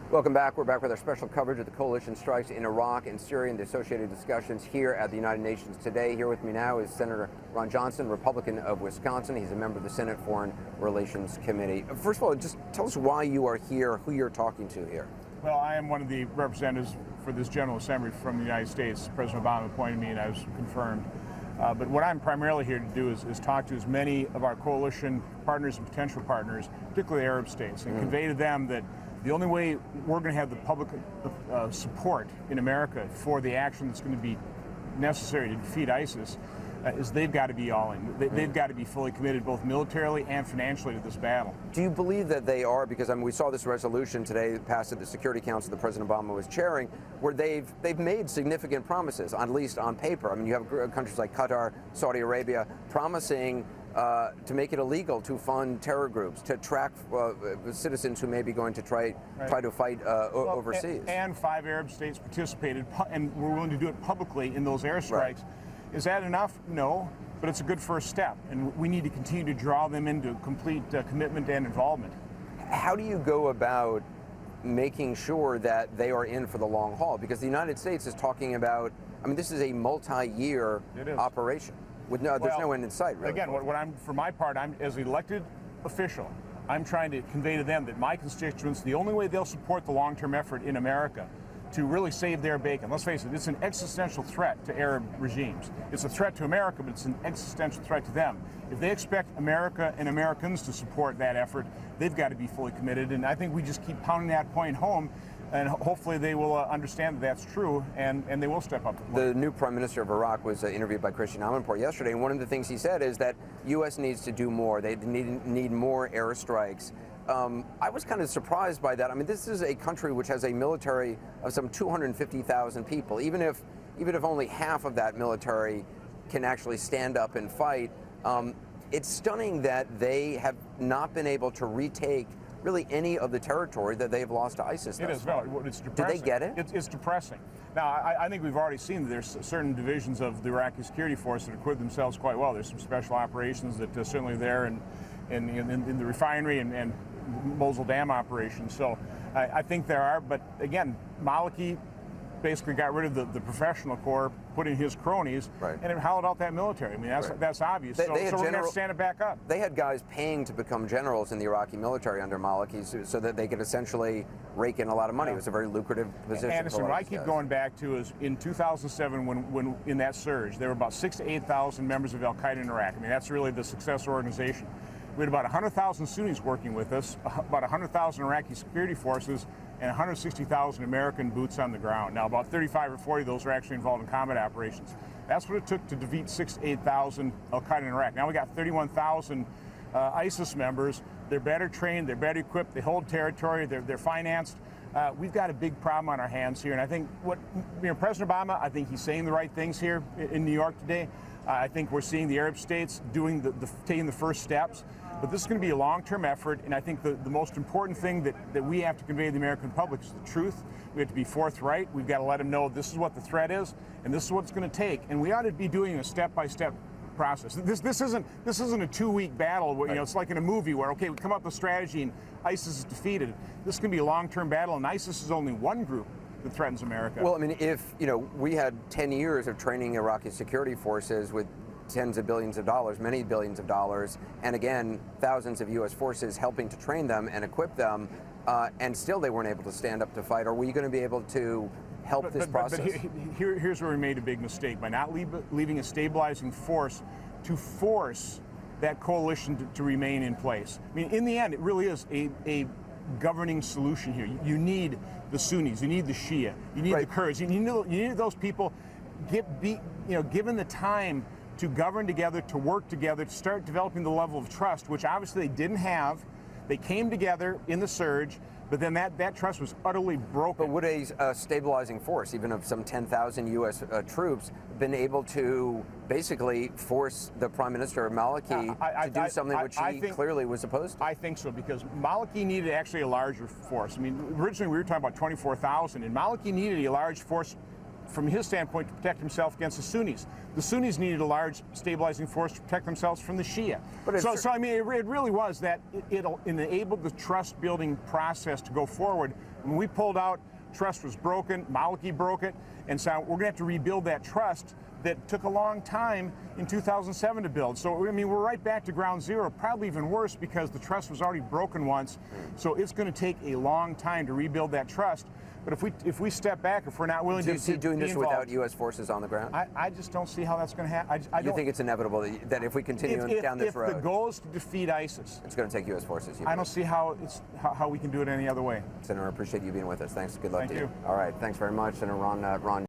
Welcome back. We're back with our special coverage of the coalition strikes in Iraq and Syria and the associated discussions here at the United Nations today. Here with me now is Senator Ron Johnson, Republican of Wisconsin. He's a member of the Senate Foreign Relations Committee. First of all, just tell us why you are here, who you're talking to here. Well, I am one of the representatives for this General Assembly from the United States. President Obama appointed me and I was confirmed. But what I'm primarily here to do is talk to as many of our coalition partners and potential partners, particularly Arab states, and convey to them that the only way we're going to have the public support in America for the action that's going to be necessary to defeat ISIS is they've got to be all in. They've got to be fully committed both militarily and financially to this battle. Do you believe that they are? Because we saw this resolution today passed at the Security Council that President Obama was chairing, where they've made significant promises, at least on paper. I mean, you have countries like Qatar, Saudi Arabia, promising to make it illegal to fund terror groups, to track citizens who may be going to try to fight overseas. And 5 Arab states participated, and were willing to do it publicly in those airstrikes. Right. Is that enough? No, but it's a good first step, and we need to continue to draw them into complete commitment and involvement. How do you go about making sure that they are in for the long haul? Because the United States is talking about, I mean, this is a multi-year operation. There's no end in sight, really. Again, for my part, I'm as an elected official, I'm trying to convey to them that my constituents, the only way they'll support the long-term effort in America to really save their bacon. Let's face it, it's an existential threat to Arab regimes. It's a threat to America, but it's an existential threat to them. If they expect America and Americans to support that effort, they've got to be fully committed. And I think we just keep pounding that point home, and hopefully they will understand that that's true, and they will step up. The new Prime Minister of Iraq was interviewed by Christian Amanpour yesterday, and one of the things he said is that U.S. needs to do more. They need more airstrikes. I was kind of surprised by that. I mean, this is a country which has a military of some 250,000 people. Even if only half of that military can actually stand up and fight, it's stunning that they have not been able to retake really any of the territory that they've lost to ISIS. It is. Well, it's depressing. Did they get it? It's depressing. Now, I think we've already seen that there's certain divisions of the Iraqi security force that acquit themselves quite well. There's some special operations that certainly there in the refinery and Mosul Dam operations. So I think there are, but again, Maliki basically got rid of the professional corps, put in his cronies, and it hollowed out that military. I mean, that's obvious. So we're going to have to stand it back up. They had guys paying to become generals in the Iraqi military under Maliki so that they could essentially rake in a lot of money. It was a very lucrative position. Anderson, what I keep going back to is in 2007, when in that surge, there were about 6,000 to 8,000 members of Al-Qaeda in Iraq. I mean, that's really the successor organization. We had about 100,000 Sunnis working with us, about 100,000 Iraqi security forces, and 160,000 American boots on the ground. Now, about 35 or 40 of those are actually involved in combat operations. That's what it took to defeat 6,000 to 8,000 Al-Qaeda in Iraq. Now we got 31,000 ISIS members. They're better trained, they're better equipped, they hold territory, they're financed. We've got a big problem on our hands here, and I think President Obama, I think he's saying the right things here in New York today. I think we're seeing the Arab states taking the first steps. But this is going to be a long-term effort, and I think the most important thing that we have to convey to the American public is the truth. We have to be forthright. We've got to let them know this is what the threat is, and this is what it's going to take. And we ought to be doing a step-by-step process. This isn't a 2-week battle where, it's like in a movie where, okay, we come up with a strategy and ISIS is defeated. This is going to be a long-term battle, and ISIS is only one group that threatens America. Well, I mean, if, we had 10 years of training Iraqi security forces with tens of billions of dollars, many billions of dollars, and again, thousands of U.S. forces helping to train them and equip them, and still they weren't able to stand up to fight. Are we going to be able to help this process? But here's where we made a big mistake, by not leaving a stabilizing force to force that coalition to remain in place. I mean, in the end, it really is a governing solution here. You need the Sunnis, you need the Shia, you need the Kurds, you need those people, given the time to govern together, to work together, to start developing the level of trust, which obviously they didn't have. They came together in the surge, but then that trust was utterly broken. But would a stabilizing force, even of some 10,000 U.S. Troops, been able to basically force the Prime Minister Maliki to do something which he clearly was opposed to? I think so, because Maliki needed actually a larger force. I mean, originally we were talking about 24,000, and Maliki needed a large force from his standpoint, to protect himself against the Sunnis. The Sunnis needed a large stabilizing force to protect themselves from the Shia. So I mean, it really was that it enabled the trust-building process to go forward. When we pulled out, trust was broken, Maliki broke it, and so we're going to have to rebuild that trust that took a long time in 2007 to build. So, I mean, we're right back to ground zero, probably even worse because the trust was already broken once. So it's going to take a long time to rebuild that trust. But if we step back, if we're not willing to do you see doing this without U.S. forces on the ground? I just don't see how that's going to happen. You think it's inevitable that if we continue down this road, if the goal is to defeat ISIS, it's going to take U.S. forces? I don't see how we can do it any other way. Senator, I appreciate you being with us. Thanks. Good luck to you. Thank you. All right. Thanks very much, Senator Ron.